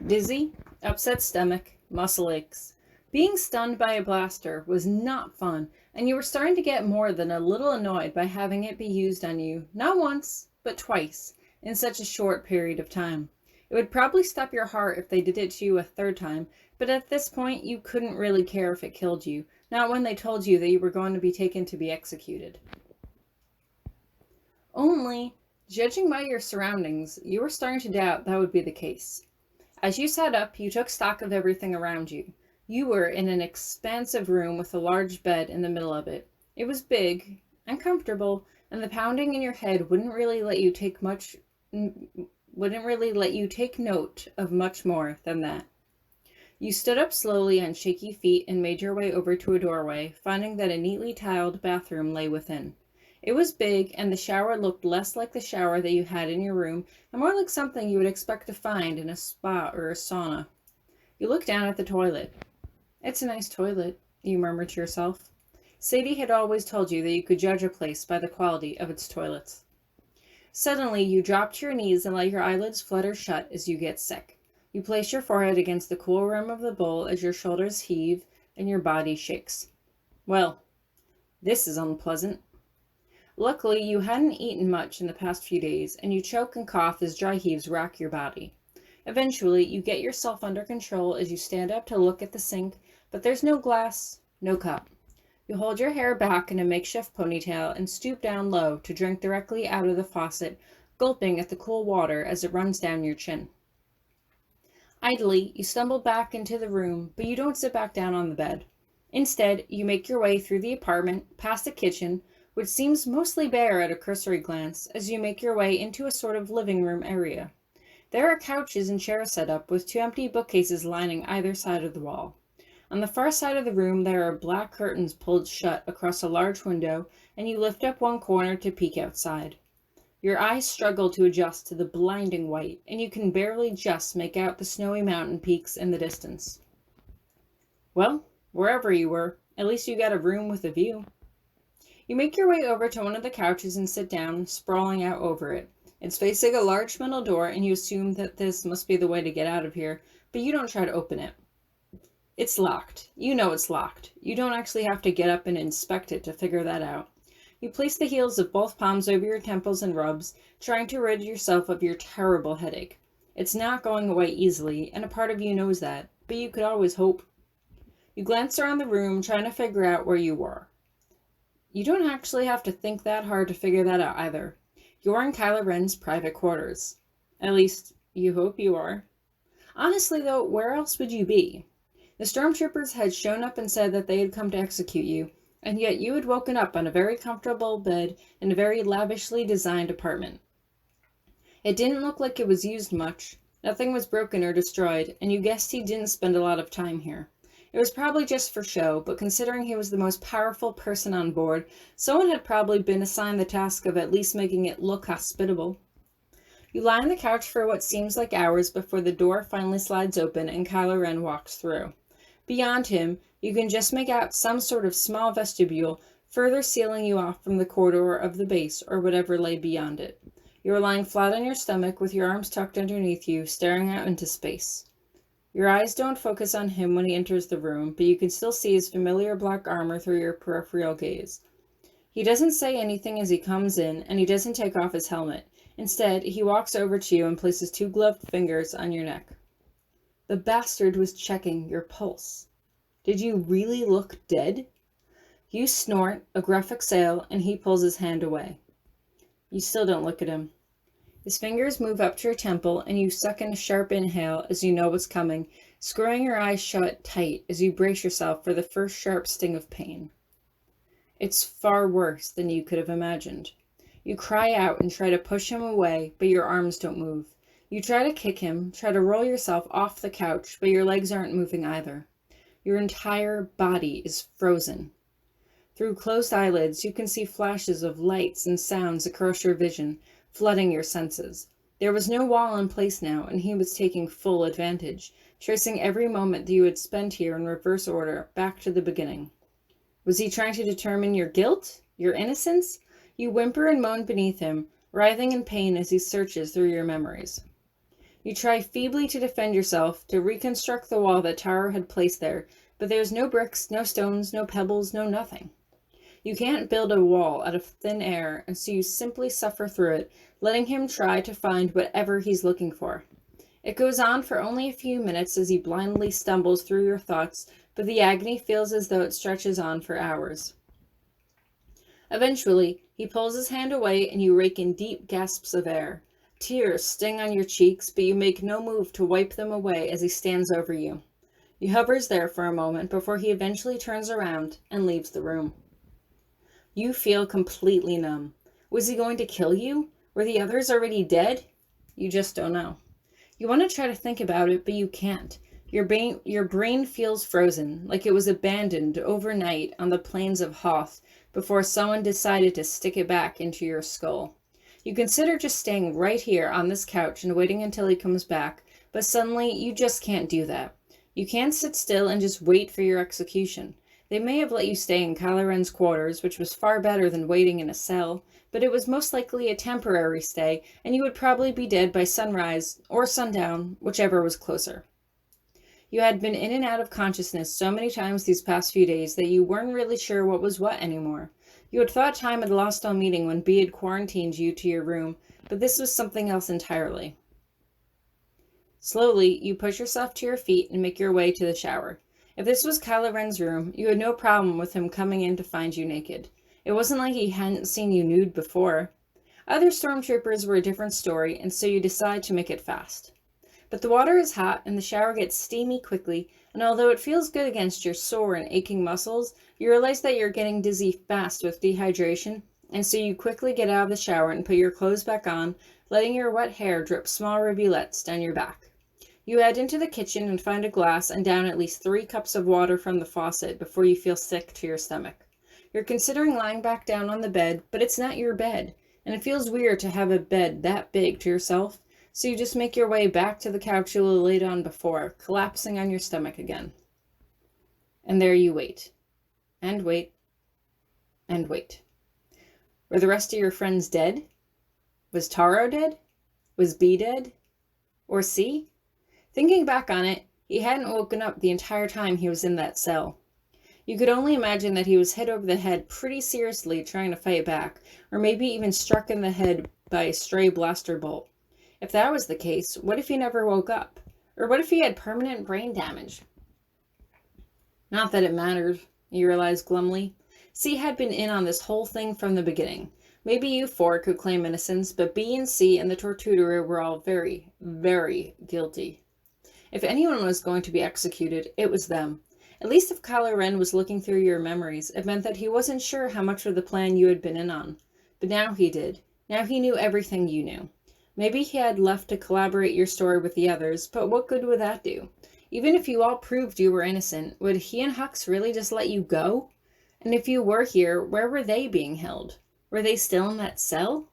Dizzy, upset stomach, muscle aches. Being stunned by a blaster was not fun, and you were starting to get more than a little annoyed by having it be used on you, not once, but twice, in such a short period of time. It would probably stop your heart if they did it to you a third time, but at this point you couldn't really care if it killed you, not when they told you that you were going to be taken to be executed. Only, judging by your surroundings, you were starting to doubt that would be the case. As you sat up, you took stock of everything around you. You were in an expansive room with a large bed in the middle of it. It was big and comfortable, and the pounding in your head wouldn't really let you take note of much more than that. You stood up slowly on shaky feet and made your way over to a doorway, finding that a neatly tiled bathroom lay within. It was big, and the shower looked less like the shower that you had in your room and more like something you would expect to find in a spa or a sauna. You looked down at the toilet. "It's a nice toilet," you murmured to yourself. Sadie had always told you that you could judge a place by the quality of its toilets. Suddenly, you drop to your knees and let your eyelids flutter shut as you get sick. You place your forehead against the cool rim of the bowl as your shoulders heave and your body shakes. Well, this is unpleasant. Luckily, you hadn't eaten much in the past few days, and you choke and cough as dry heaves rack your body. Eventually, you get yourself under control as you stand up to look at the sink, but there's no glass, no cup. You hold your hair back in a makeshift ponytail and stoop down low to drink directly out of the faucet, gulping at the cool water as it runs down your chin. Idly, you stumble back into the room, but you don't sit back down on the bed. Instead, you make your way through the apartment, past the kitchen, which seems mostly bare at a cursory glance, as you make your way into a sort of living room area. There are couches and chairs set up, with two empty bookcases lining either side of the wall. On the far side of the room, there are black curtains pulled shut across a large window, and you lift up one corner to peek outside. Your eyes struggle to adjust to the blinding white, and you can barely just make out the snowy mountain peaks in the distance. Well, wherever you were, at least you got a room with a view. You make your way over to one of the couches and sit down, sprawling out over it. It's facing a large metal door, and you assume that this must be the way to get out of here, but you don't try to open it. It's locked. You know it's locked. You don't actually have to get up and inspect it to figure that out. You place the heels of both palms over your temples and rubs, trying to rid yourself of your terrible headache. It's not going away easily, and a part of you knows that, but you could always hope. You glance around the room, trying to figure out where you were. You don't actually have to think that hard to figure that out either. You're in Kylo Ren's private quarters. At least, you hope you are. Honestly though, where else would you be? The stormtroopers had shown up and said that they had come to execute you, and yet you had woken up on a very comfortable bed in a very lavishly designed apartment. It didn't look like it was used much. Nothing was broken or destroyed, and you guessed he didn't spend a lot of time here. It was probably just for show, but considering he was the most powerful person on board, someone had probably been assigned the task of at least making it look hospitable. You lie on the couch for what seems like hours before the door finally slides open and Kylo Ren walks through. Beyond him, you can just make out some sort of small vestibule, further sealing you off from the corridor of the base or whatever lay beyond it. You are lying flat on your stomach with your arms tucked underneath you, staring out into space. Your eyes don't focus on him when he enters the room, but you can still see his familiar black armor through your peripheral gaze. He doesn't say anything as he comes in, and he doesn't take off his helmet. Instead, he walks over to you and places two gloved fingers on your neck. The bastard was checking your pulse. Did you really look dead? You snort, a gruff exhale, and he pulls his hand away. You still don't look at him. His fingers move up to your temple, and you suck in a sharp inhale as you know what's coming, screwing your eyes shut tight as you brace yourself for the first sharp sting of pain. It's far worse than you could have imagined. You cry out and try to push him away, but your arms don't move. You try to kick him, try to roll yourself off the couch, but your legs aren't moving either. Your entire body is frozen. Through closed eyelids, you can see flashes of lights and sounds across your vision, flooding your senses. There was no wall in place now, and he was taking full advantage, tracing every moment that you had spent here in reverse order back to the beginning. Was he trying to determine your guilt? Your innocence? You whimper and moan beneath him, writhing in pain as he searches through your memories. You try feebly to defend yourself, to reconstruct the wall that Taro had placed there, but there's no bricks, no stones, no pebbles, no nothing. You can't build a wall out of thin air, and so you simply suffer through it, letting him try to find whatever he's looking for. It goes on for only a few minutes as he blindly stumbles through your thoughts, but the agony feels as though it stretches on for hours. Eventually, he pulls his hand away and you rake in deep gasps of air. Tears sting on your cheeks, but you make no move to wipe them away as he stands over you. He hovers there for a moment before he eventually turns around and leaves the room. You feel completely numb. Was he going to kill you? Were the others already dead? You just don't know. You want to try to think about it, but you can't. Your brain feels frozen, like it was abandoned overnight on the plains of Hoth before someone decided to stick it back into your skull. You consider just staying right here on this couch and waiting until he comes back, but suddenly you just can't do that. You can't sit still and just wait for your execution. They may have let you stay in Kylo Ren's quarters, which was far better than waiting in a cell, but it was most likely a temporary stay, and you would probably be dead by sunrise or sundown, whichever was closer. You had been in and out of consciousness so many times these past few days that you weren't really sure what was what anymore. You had thought time had lost all meaning when B had quarantined you to your room, but this was something else entirely. Slowly, you push yourself to your feet and make your way to the shower. If this was Kylo Ren's room, you had no problem with him coming in to find you naked. It wasn't like he hadn't seen you nude before. Other stormtroopers were a different story, and so you decide to make it fast. But the water is hot and the shower gets steamy quickly, and although it feels good against your sore and aching muscles, you realize that you're getting dizzy fast with dehydration, and so you quickly get out of the shower and put your clothes back on, letting your wet hair drip small rivulets down your back. You head into the kitchen and find a glass and down at least 3 cups of water from the faucet before you feel sick to your stomach. You're considering lying back down on the bed, but it's not your bed, and it feels weird to have a bed that big to yourself, so you just make your way back to the couch you laid on before, collapsing on your stomach again. And there you wait. And wait. And wait. Were the rest of your friends dead? Was Taro dead? Was B dead? Or C? Thinking back on it, he hadn't woken up the entire time he was in that cell. You could only imagine that he was hit over the head pretty seriously trying to fight back, or maybe even struck in the head by a stray blaster bolt. If that was the case, what if he never woke up? Or what if he had permanent brain damage? Not that it mattered, you realized glumly. C had been in on this whole thing from the beginning. Maybe you 4 could claim innocence, but B and C and the torturer were all very, very guilty. If anyone was going to be executed, it was them. At least if Kylo Ren was looking through your memories, it meant that he wasn't sure how much of the plan you had been in on. But now he did. Now he knew everything you knew. Maybe he had left to collaborate your story with the others, but what good would that do? Even if you all proved you were innocent, would he and Hux really just let you go? And if you were here, where were they being held? Were they still in that cell?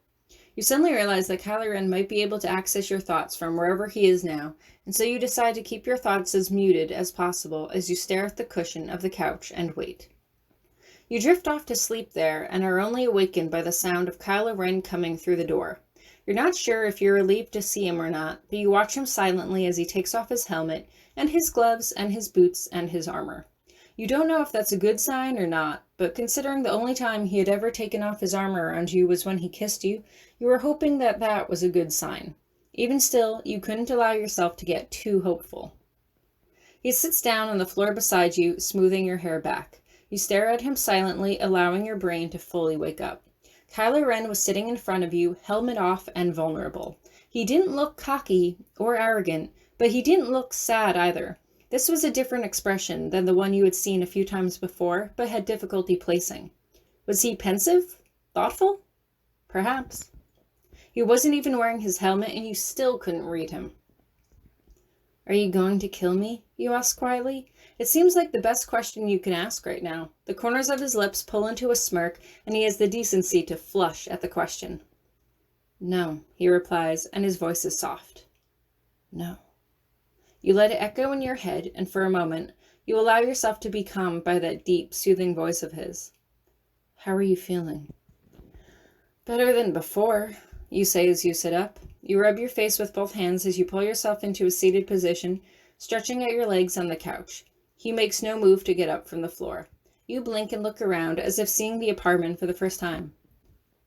You suddenly realize that Kylo Ren might be able to access your thoughts from wherever he is now, and so you decide to keep your thoughts as muted as possible as you stare at the cushion of the couch and wait. You drift off to sleep there and are only awakened by the sound of Kylo Ren coming through the door. You're not sure if you're relieved to see him or not, but you watch him silently as he takes off his helmet, and his gloves, and his boots, and his armor. You don't know if that's a good sign or not, but considering the only time he had ever taken off his armor around you was when he kissed you, you were hoping that that was a good sign. Even still, you couldn't allow yourself to get too hopeful. He sits down on the floor beside you, smoothing your hair back. You stare at him silently, allowing your brain to fully wake up. Kylo Ren was sitting in front of you, helmet off and vulnerable. He didn't look cocky or arrogant, but he didn't look sad either. This was a different expression than the one you had seen a few times before, but had difficulty placing. Was he pensive? Thoughtful? Perhaps. He wasn't even wearing his helmet, and you still couldn't read him. "Are you going to kill me?" you asked quietly. It seems like the best question you can ask right now. The corners of his lips pull into a smirk, and he has the decency to flush at the question. "No," he replies, and his voice is soft. "No." You let it echo in your head, and for a moment, you allow yourself to be calmed by that deep, soothing voice of his. "How are you feeling?" "Better than before," you say as you sit up. You rub your face with both hands as you pull yourself into a seated position, stretching out your legs on the couch. He makes no move to get up from the floor. You blink and look around as if seeing the apartment for the first time.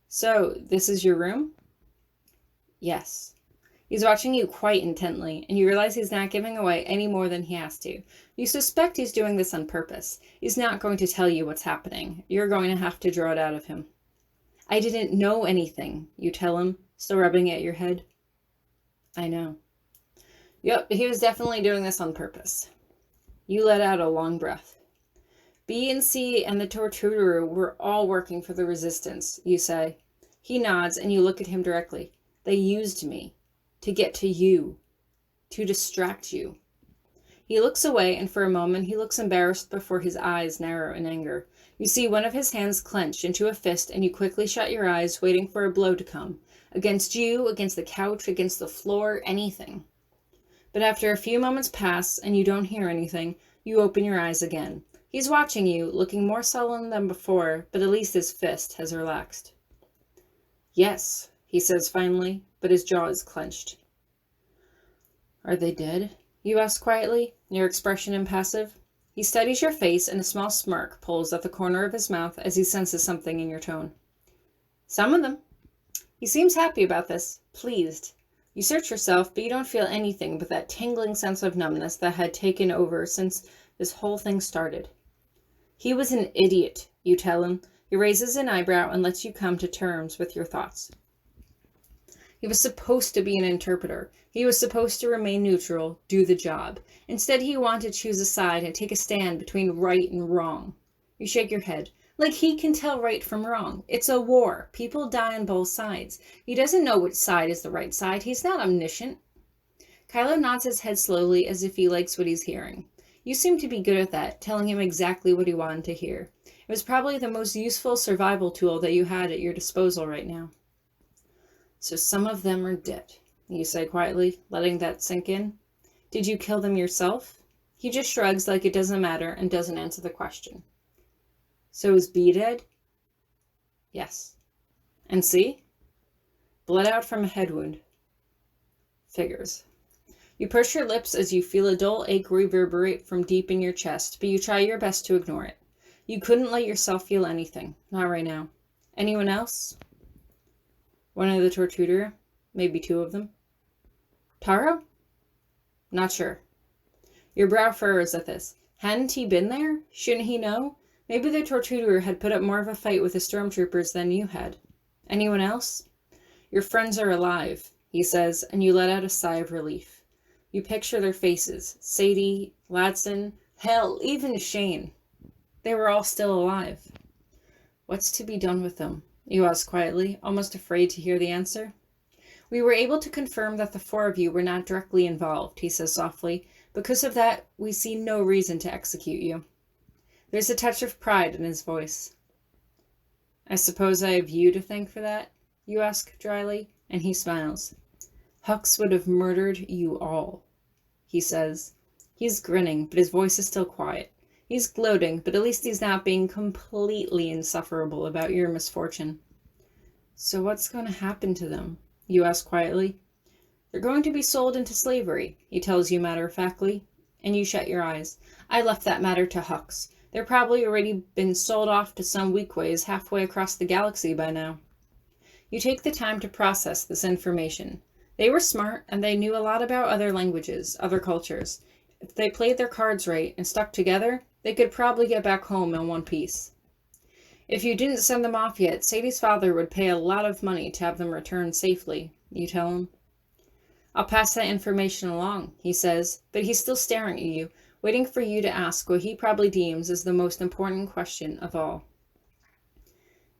So, this is your room? Yes. He's watching you quite intently, and you realize he's not giving away any more than he has to. You suspect he's doing this on purpose. He's not going to tell you what's happening. You're going to have to draw it out of him. I didn't know anything, you tell him, still rubbing at your head. I know. Yep, he was definitely doing this on purpose. You let out a long breath. B and C and the torturer were all working for the resistance, you say. He nods and you look at him directly. They used me. To get to you. To distract you. He looks away, and for a moment he looks embarrassed before his eyes narrow in anger. You see one of his hands clench into a fist, and you quickly shut your eyes, waiting for a blow to come. Against you, against the couch, against the floor, anything. But after a few moments pass, and you don't hear anything, you open your eyes again. He's watching you, looking more sullen than before, but at least his fist has relaxed. Yes, he says finally, but his jaw is clenched. Are they dead? You ask quietly, your expression impassive. He studies your face, and a small smirk pulls at the corner of his mouth as he senses something in your tone. Some of them. He seems happy about this, pleased. You search yourself, but you don't feel anything but that tingling sense of numbness that had taken over since this whole thing started. He was an idiot, you tell him. He raises an eyebrow and lets you come to terms with your thoughts. He was supposed to be an interpreter. He was supposed to remain neutral, do the job. Instead, he wanted to choose a side and take a stand between right and wrong. You shake your head. Like he can tell right from wrong. It's a war. People die on both sides. He doesn't know which side is the right side. He's not omniscient. Kylo nods his head slowly as if he likes what he's hearing. You seem to be good at that, telling him exactly what he wanted to hear. It was probably the most useful survival tool that you had at your disposal right now. So some of them are dead, you say quietly, letting that sink in. Did you kill them yourself? He just shrugs like it doesn't matter and doesn't answer the question. So is B dead? Yes. And C? Bled out from a head wound. Figures. You purse your lips as you feel a dull ache reverberate from deep in your chest, but you try your best to ignore it. You couldn't let yourself feel anything. Not right now. Anyone else? One of the torturer? Maybe two of them? Taro? Not sure. Your brow furrows at this. Hadn't he been there? Shouldn't he know? Maybe the torturer had put up more of a fight with the stormtroopers than you had. Anyone else? Your friends are alive, he says, and you let out a sigh of relief. You picture their faces. Sadie, Ladson, hell, even Shane. They were all still alive. What's to be done with them? You ask quietly, almost afraid to hear the answer. We were able to confirm that the four of you were not directly involved, he says softly. Because of that, we see no reason to execute you. There's a touch of pride in his voice. I suppose I have you to thank for that? You ask dryly, and he smiles. Hux would have murdered you all, he says. He's grinning, but his voice is still quiet. He's gloating, but at least he's not being completely insufferable about your misfortune. So what's going to happen to them? You ask quietly. They're going to be sold into slavery, he tells you matter-of-factly, and you shut your eyes. I left that matter to Hux. They're probably already been sold off to some weakways halfway across the galaxy by now. You take the time to process this information. They were smart, and they knew a lot about other languages, other cultures. If they played their cards right and stuck together, they could probably get back home in one piece. If you didn't send them off yet, Sadie's father would pay a lot of money to have them return safely, you tell him. I'll pass that information along, he says, but he's still staring at you, waiting for you to ask what he probably deems is the most important question of all.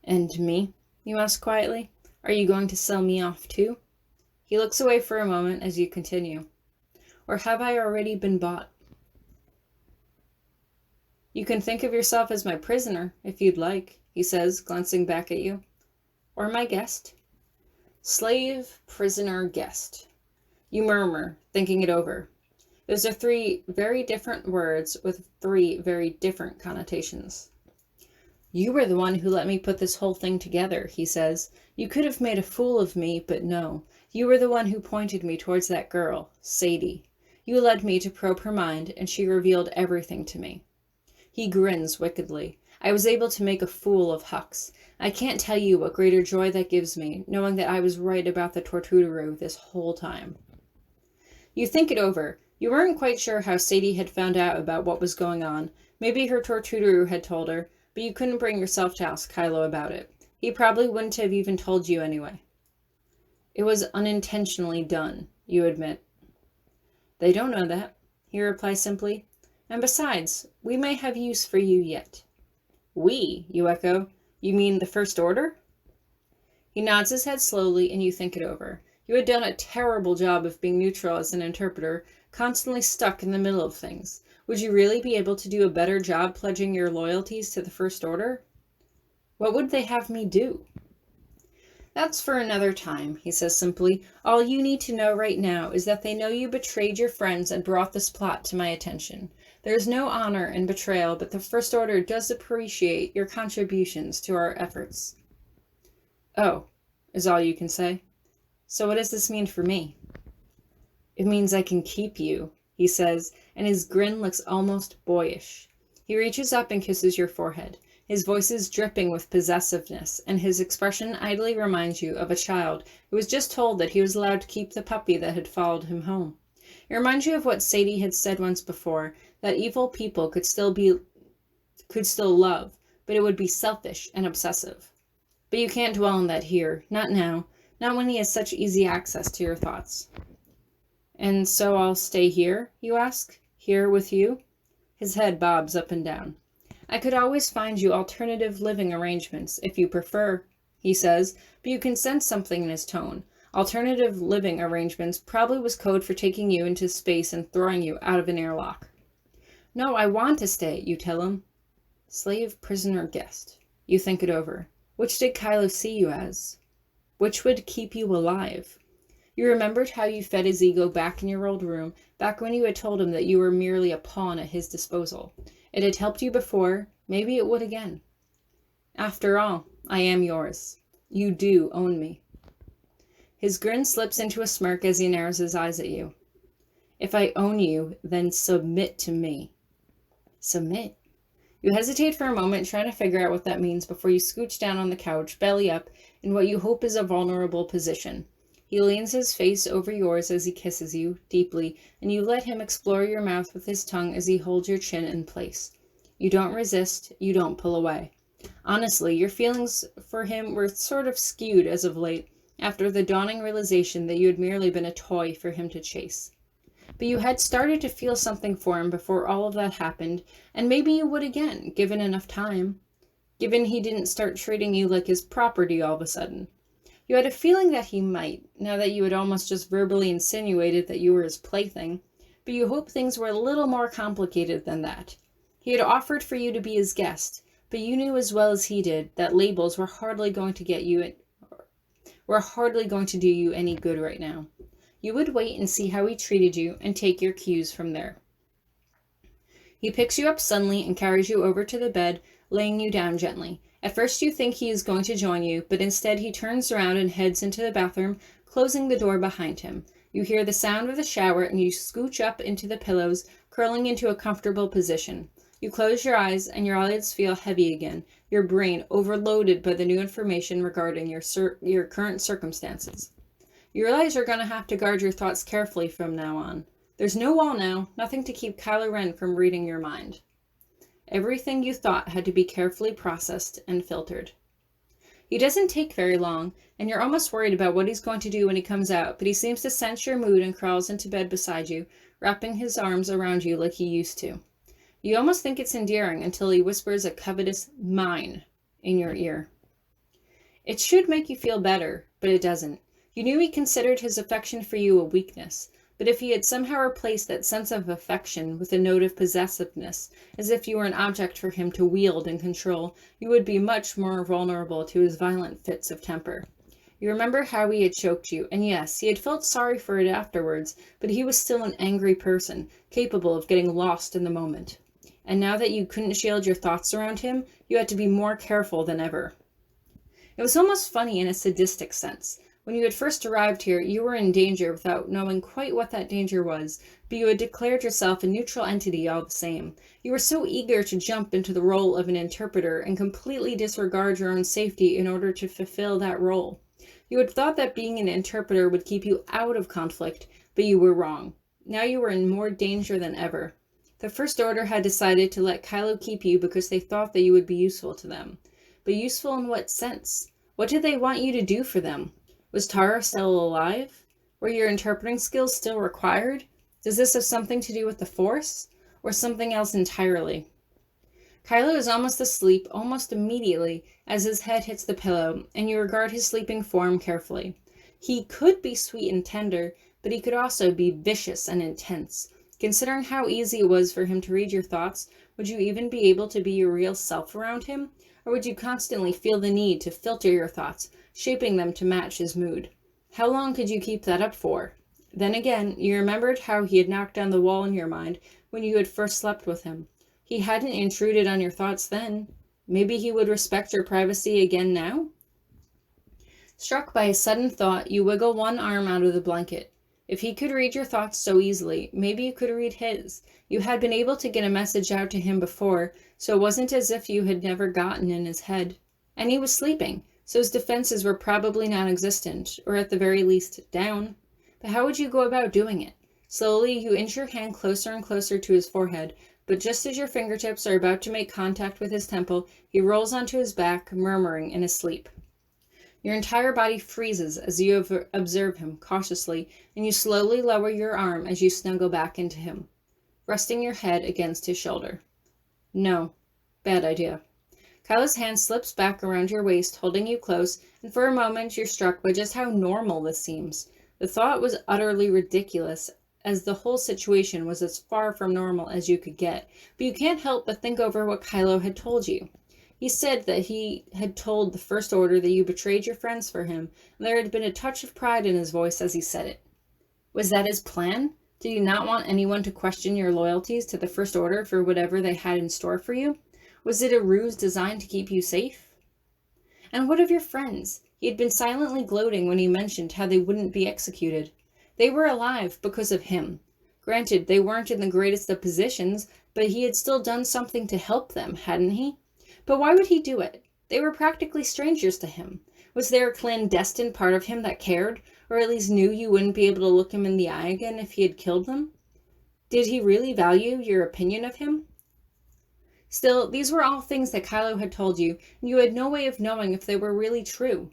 And me? You ask quietly. Are you going to sell me off too? He looks away for a moment as you continue. Or have I already been bought? You can think of yourself as my prisoner, if you'd like, he says, glancing back at you. Or my guest. Slave, prisoner, guest. You murmur, thinking it over. Those are three very different words with three very different connotations. You were the one who let me put this whole thing together, he says. You could have made a fool of me, but no. You were the one who pointed me towards that girl, Sadie. You led me to probe her mind, and she revealed everything to me. He grins wickedly. I was able to make a fool of Hux. I can't tell you what greater joy that gives me, knowing that I was right about the Tortuduru this whole time. You think it over. You weren't quite sure how Sadie had found out about what was going on. Maybe her Tortuduru had told her, but you couldn't bring yourself to ask Kylo about it. He probably wouldn't have even told you anyway. It was unintentionally done, you admit. They don't know that, he replies simply. And besides, we may have use for you yet. We, you echo. You mean the First Order? He nods his head slowly, and you think it over. You had done a terrible job of being neutral as an interpreter, constantly stuck in the middle of things. Would you really be able to do a better job pledging your loyalties to the First Order? What would they have me do? That's for another time, he says simply. All you need to know right now is that they know you betrayed your friends and brought this plot to my attention. There is no honor in betrayal, but the First Order does appreciate your contributions to our efforts. Oh, is all you can say? So what does this mean for me? It means I can keep you, he says, and his grin looks almost boyish. He reaches up and kisses your forehead. His voice is dripping with possessiveness, and his expression idly reminds you of a child who was just told that he was allowed to keep the puppy that had followed him home. It reminds you of what Sadie had said once before, that evil people could still love, but it would be selfish and obsessive. But you can't dwell on that here, not now, not when he has such easy access to your thoughts. And so I'll stay here, you ask? Here with you? His head bobs up and down. I could always find you alternative living arrangements, if you prefer, he says, but you can sense something in his tone. Alternative living arrangements probably was code for taking you into space and throwing you out of an airlock. No, I want to stay, you tell him. Slave, prisoner, guest. You think it over. Which did Kylo see you as? Which would keep you alive? You remembered how you fed his ego back in your old room, back when you had told him that you were merely a pawn at his disposal. It had helped you before, maybe it would again. After all, I am yours. You do own me. His grin slips into a smirk as he narrows his eyes at you. If I own you, then submit to me. Submit? You hesitate for a moment, trying to figure out what that means before you scooch down on the couch, belly up, in what you hope is a vulnerable position. He leans his face over yours as he kisses you, deeply, and you let him explore your mouth with his tongue as he holds your chin in place. You don't resist, you don't pull away. Honestly, your feelings for him were sort of skewed as of late, after the dawning realization that you had merely been a toy for him to chase. But you had started to feel something for him before all of that happened, and maybe you would again, given enough time. Given he didn't start treating you like his property all of a sudden. You had a feeling that he might, now that you had almost just verbally insinuated that you were his plaything, but you hoped things were a little more complicated than that. He had offered for you to be his guest, but you knew as well as he did that labels were hardly going to do you any good right now. You would wait and see how he treated you and take your cues from there. He picks you up suddenly and carries you over to the bed, laying you down gently. At first you think he is going to join you, but instead he turns around and heads into the bathroom, closing the door behind him. You hear the sound of the shower and you scooch up into the pillows, curling into a comfortable position. You close your eyes and your eyelids feel heavy again, your brain overloaded by the new information regarding your current circumstances. You realize you're going to have to guard your thoughts carefully from now on. There's no wall now, nothing to keep Kylo Ren from reading your mind. Everything you thought had to be carefully processed and filtered. He doesn't take very long, and you're almost worried about what he's going to do when he comes out, but he seems to sense your mood and crawls into bed beside you, wrapping his arms around you like he used to. You almost think it's endearing until he whispers a covetous "mine" in your ear. It should make you feel better, but it doesn't. You knew he considered his affection for you a weakness, but if he had somehow replaced that sense of affection with a note of possessiveness, as if you were an object for him to wield and control, you would be much more vulnerable to his violent fits of temper. You remember how he had choked you, and yes, he had felt sorry for it afterwards, but he was still an angry person, capable of getting lost in the moment. And now that you couldn't shield your thoughts around him, you had to be more careful than ever. It was almost funny in a sadistic sense. When you had first arrived here, you were in danger without knowing quite what that danger was, but you had declared yourself a neutral entity all the same. You were so eager to jump into the role of an interpreter and completely disregard your own safety in order to fulfill that role. You had thought that being an interpreter would keep you out of conflict, but you were wrong. Now you were in more danger than ever. The First Order had decided to let Kylo keep you because they thought that you would be useful to them. But useful in what sense? What did they want you to do for them? Was Tara still alive? Were your interpreting skills still required? Does this have something to do with the Force? Or something else entirely? Kylo is almost asleep almost immediately as his head hits the pillow, and you regard his sleeping form carefully. He could be sweet and tender, but he could also be vicious and intense. Considering how easy it was for him to read your thoughts, would you even be able to be your real self around him? Or would you constantly feel the need to filter your thoughts, shaping them to match his mood? How long could you keep that up for? Then again, you remembered how he had knocked down the wall in your mind when you had first slept with him. He hadn't intruded on your thoughts then. Maybe he would respect your privacy again now? Struck by a sudden thought, you wiggle one arm out of the blanket. If he could read your thoughts so easily, maybe you could read his. You had been able to get a message out to him before, so it wasn't as if you had never gotten in his head. And he was sleeping, so his defenses were probably non-existent, or at the very least, down. But how would you go about doing it? Slowly, you inch your hand closer and closer to his forehead, but just as your fingertips are about to make contact with his temple, he rolls onto his back, murmuring in his sleep. Your entire body freezes as you observe him cautiously, and you slowly lower your arm as you snuggle back into him, resting your head against his shoulder. No. Bad idea. Kylo's hand slips back around your waist, holding you close, and for a moment you're struck by just how normal this seems. The thought was utterly ridiculous, as the whole situation was as far from normal as you could get, but you can't help but think over what Kylo had told you. He said that he had told the First Order that you betrayed your friends for him, and there had been a touch of pride in his voice as he said it. Was that his plan? Did he not want anyone to question your loyalties to the First Order for whatever they had in store for you? Was it a ruse designed to keep you safe? And what of your friends? He had been silently gloating when he mentioned how they wouldn't be executed. They were alive because of him. Granted, they weren't in the greatest of positions, but he had still done something to help them, hadn't he? But why would he do it? They were practically strangers to him. Was there a clandestine part of him that cared, or at least knew you wouldn't be able to look him in the eye again if he had killed them? Did he really value your opinion of him? Still, these were all things that Kylo had told you, and you had no way of knowing if they were really true.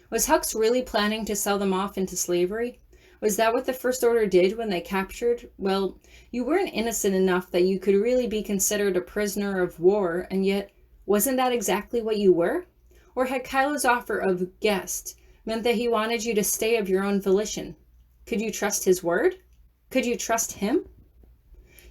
Was Hux really planning to sell them off into slavery? Was that what the First Order did when they captured? Well, you weren't innocent enough that you could really be considered a prisoner of war, and yet, wasn't that exactly what you were? Or had Kylo's offer of guest meant that he wanted you to stay of your own volition? Could you trust his word? Could you trust him?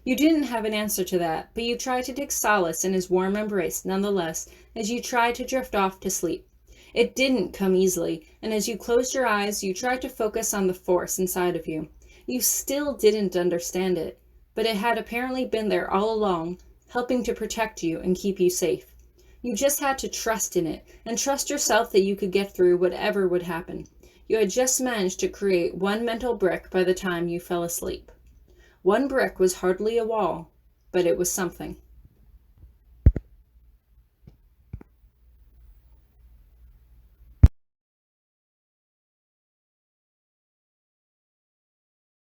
You didn't have an answer to that, but you tried to take solace in his warm embrace nonetheless as you tried to drift off to sleep. It didn't come easily, and as you closed your eyes, you tried to focus on the force inside of you. You still didn't understand it, but it had apparently been there all along, helping to protect you and keep you safe. You just had to trust in it, and trust yourself that you could get through whatever would happen. You had just managed to create one mental brick by the time you fell asleep. One brick was hardly a wall, but it was something.